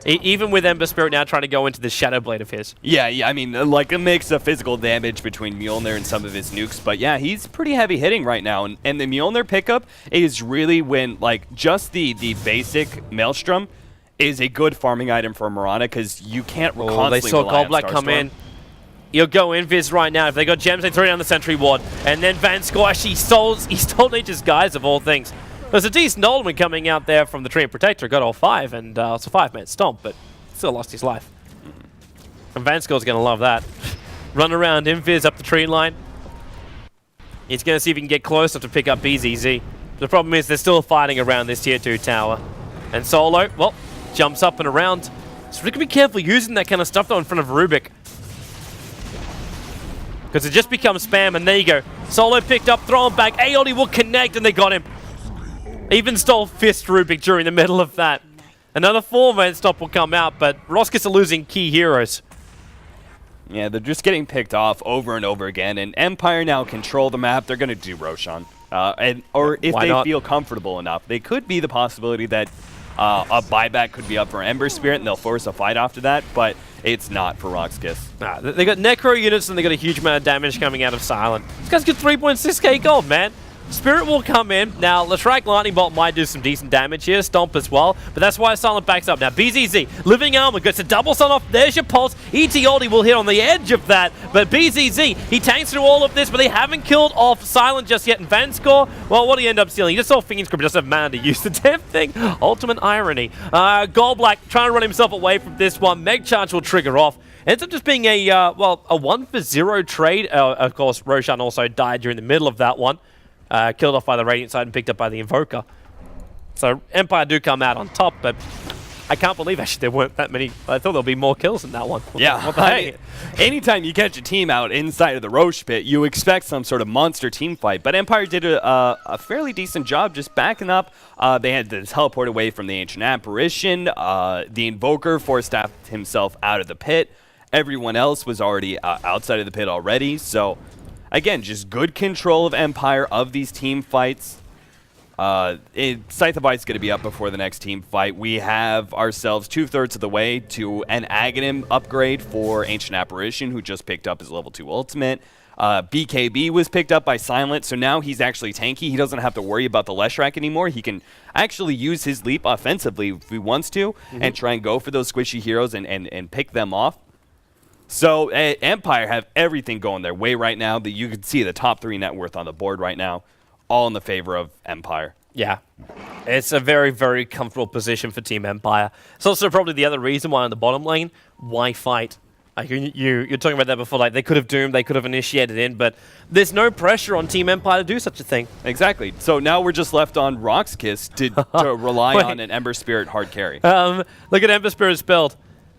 Even with Ember Spirit now trying to go into the Shadow Blade of his. Yeah, I mean, like, a mix of physical damage between Mjolnir and some of his nukes, but yeah, he's pretty heavy hitting right now, and the Mjolnir pickup is really when, like, just the basic Maelstrom is a good farming item for Mirana, because you can't constantly they saw rely on Goldblack come in. He'll go invis right now. If they got gems, they throw down the sentry ward. And then Van Squash, he stole Nature's Guise of all things. There's a decent Oldman coming out there from the Tree and Protector, got all 5, and it's a 5-man stomp, but still lost his life. And Van Skull's going to love that. Run around, invis up the tree line. He's going to see if he can get close enough to pick up BZZ. The problem is they're still fighting around this tier 2 tower. And Solo, well, jumps up and around. So we can be careful using that kind of stuff though in front of Rubik. Because it just becomes spam, and there you go. Solo picked up, throw him back. Aodi will connect, and they got him. Even stole Fist Rubik during the middle of that. Another 4-man stop will come out, but RoX are losing key heroes. Yeah, they're just getting picked off over and over again, and Empire now control the map. They're going to do Roshan. Or if Why they not? feel comfortable enough, they could be the possibility that a buyback could be up for Ember Spirit, and they'll force a fight after that, but it's not for RoX's. Nah, they got Necro units, and they got a huge amount of damage coming out of Silent. These guys get 3.6k gold, man. Spirit will come in. Now, Leshrac Lightning Bolt might do some decent damage here. Stomp as well. But that's why Silent backs up. Now, BZZ, Living Armor gets a double stun off. There's your pulse. Etioldi will hit on the edge of that. But BZZ, he tanks through all of this, but they haven't killed off Silent just yet. And Vanscore, well, what do you end up stealing? You just saw Fiend's Grip, doesn't have mana to use the damn thing. Ultimate irony. Goldblack trying to run himself away from this one. Meg Charge will trigger off. Ends up just being a 1-for-0 trade. Of course, Roshan also died during the middle of that one. Killed off by the Radiant side and picked up by the Invoker. So Empire do come out on top, but I can't believe actually there weren't that many. I thought there'll be more kills in that one. Yeah, What the heck? anytime you catch a team out inside of the Roche pit, you expect some sort of monster team fight. But Empire did a fairly decent job just backing up. They had to teleport away from the Ancient Apparition. The Invoker forced himself out of the pit. Everyone else was already outside of the pit already, so... Again, just good control of Empire of these team fights. Scythe of Ice is going to be up before the next team fight. We have ourselves 2/3 of the way to an Aghanim upgrade for Ancient Apparition, who just picked up his level 2 ultimate. BKB was picked up by Silent, so now he's actually tanky. He doesn't have to worry about the Leshrac anymore. He can actually use his leap offensively if he wants to and try and go for those squishy heroes and pick them off. So Empire have everything going their way right now. That you can see the top 3 net worth on the board right now, all in the favor of Empire. Yeah, it's a very, very comfortable position for Team Empire. It's also probably the other reason why in the bottom lane, why fight? Like you're talking about that before. Like they could have doomed, they could have initiated in, but there's no pressure on Team Empire to do such a thing. Exactly. So now we're just left on RoX's to rely on an Ember Spirit hard carry. Look at Ember Spirit's build.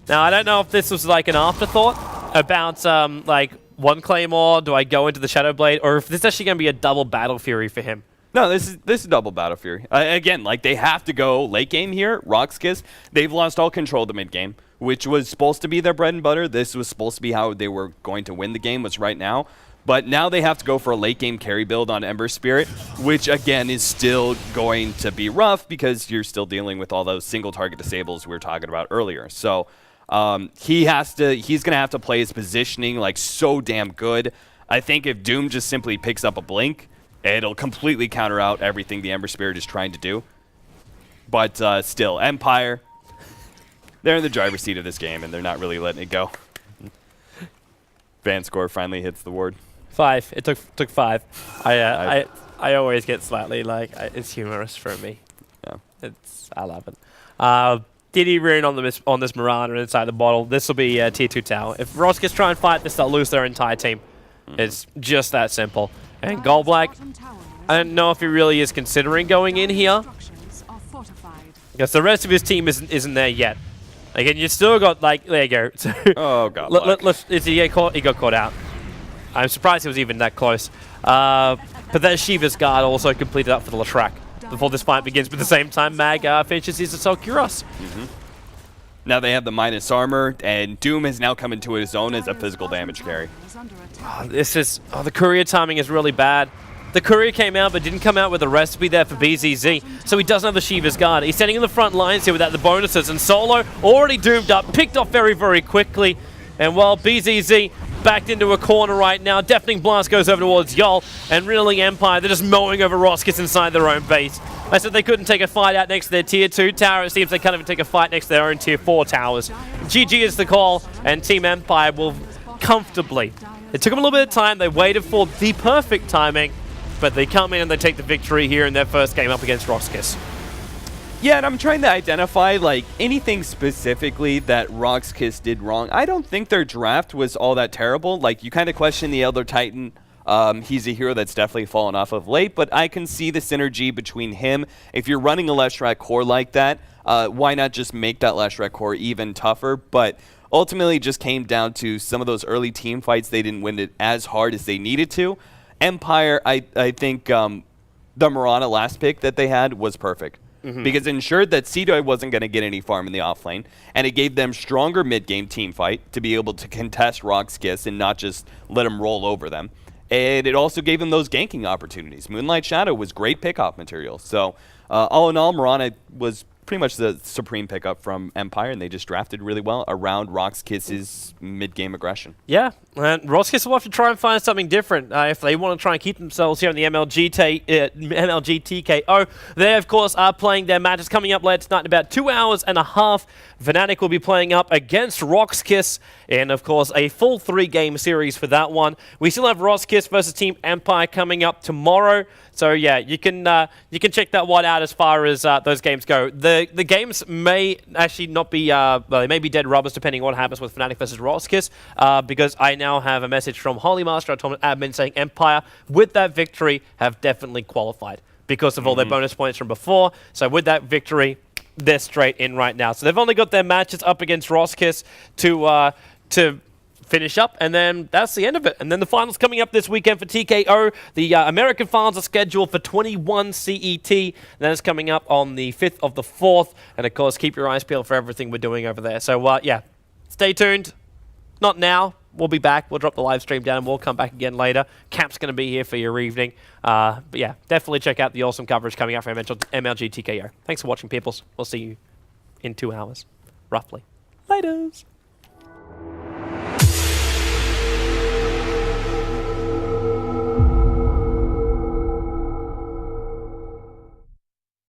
Now, I don't know if this was like an afterthought about like one Claymore, do I go into the Shadow Blade, or if this is actually going to be a double Battle Fury for him. No, this is double Battle Fury. Again, like they have to go late game here. RoX's, they've lost all control of the mid game, which was supposed to be their bread and butter. This was supposed to be how they were going to win the game, was right now. But now they have to go for a late game carry build on Ember Spirit, which again is still going to be rough because you're still dealing with all those single target disables we were talking about earlier. So he's going to have to play his positioning like so damn good. I think if Doom just simply picks up a blink, it'll completely counter out everything the Ember Spirit is trying to do. But still, Empire, they're in the driver's seat of this game, and they're not really letting it go. Vanscore finally hits the ward. 5. It took 5. I always get slightly like it's humorous for me. Yeah. I love it. Diddy rune on this Mirana inside the bottle. This will be tier 2 tower. If RoX gets try and fight this, they'll lose their entire team. It's just that simple. And Goldblack, I don't know if he really is considering going in here, because the rest of his team isn't there yet. Again, you still got like there you go. Oh god. He got caught out. I'm surprised he was even that close. But that Shiva's guard also completed up for the Leshrac before this fight begins. But at the same time, Mag finishes his Assault Kuros. Now they have the minus armor, and Doom has now come into his own as a physical damage carry. The courier timing is really bad. The courier came out, but didn't come out with a recipe there for BZZ, so he doesn't have the Shiva's guard. He's standing in the front lines here without the bonuses, and Solo already doomed up, picked off very, very quickly. And while BZZ backed into a corner right now, Deafening Blast goes over towards Yol, and really Empire, they're just mowing over RoX inside their own base. I said they couldn't take a fight out next to their tier 2 tower. It seems they can't even take a fight next to their own tier 4 towers. GG is the call, and Team Empire will comfortably. It took them a little bit of time. They waited for the perfect timing, but they come in and they take the victory here in their first game up against RoX. Yeah, and I'm trying to identify like anything specifically that RoX did wrong. I don't think their draft was all that terrible. Like you kind of question the Elder Titan. He's a hero that's definitely fallen off of late, but I can see the synergy between him. If you're running a Leshrac core like that, why not just make that last red core even tougher? But ultimately, it just came down to some of those early team fights. They didn't win it as hard as they needed to. Empire, I think the Mirana last pick that they had was perfect. Because it ensured that C-Doi wasn't going to get any farm in the offlane, and it gave them stronger mid-game team fight to be able to contest RoX KIS and not just let them roll over them. And it also gave them those ganking opportunities. Moonlight Shadow was great pickoff material. So all in all, Mirana was pretty much the supreme pickup from Empire, and they just drafted really well around RoX KIS's mid-game aggression. Yeah, and RoX KIS will have to try and find something different if they want to try and keep themselves here in the MLG TKO. They, of course, are playing their matches coming up later tonight in about 2 hours and a half. Fnatic will be playing up against RoX KIS in, of course, a full 3-game series for that one. We still have RoX KIS versus Team Empire coming up tomorrow. So yeah, you can check that one out as far as those games go. The games may actually not be well, they may be dead rubbers depending on what happens with Fnatic versus RoX KIS, because I now have a message from Holymaster, our tournament admin, saying Empire with that victory have definitely qualified because of all their bonus points from before. So with that victory, they're straight in right now. So they've only got their matches up against RoX KIS to finish up, and then that's the end of it. And then the finals coming up this weekend for TKO. The American finals are scheduled for 21 CET. That is coming up on the 5th of the 4th. And of course, keep your eyes peeled for everything we're doing over there. So yeah, stay tuned. Not now. We'll be back. We'll drop the live stream down and we'll come back again later. Cap's going to be here for your evening. But yeah, definitely check out the awesome coverage coming out from MLG TKO. Thanks for watching, peoples. We'll see you in 2 hours, roughly. Laters.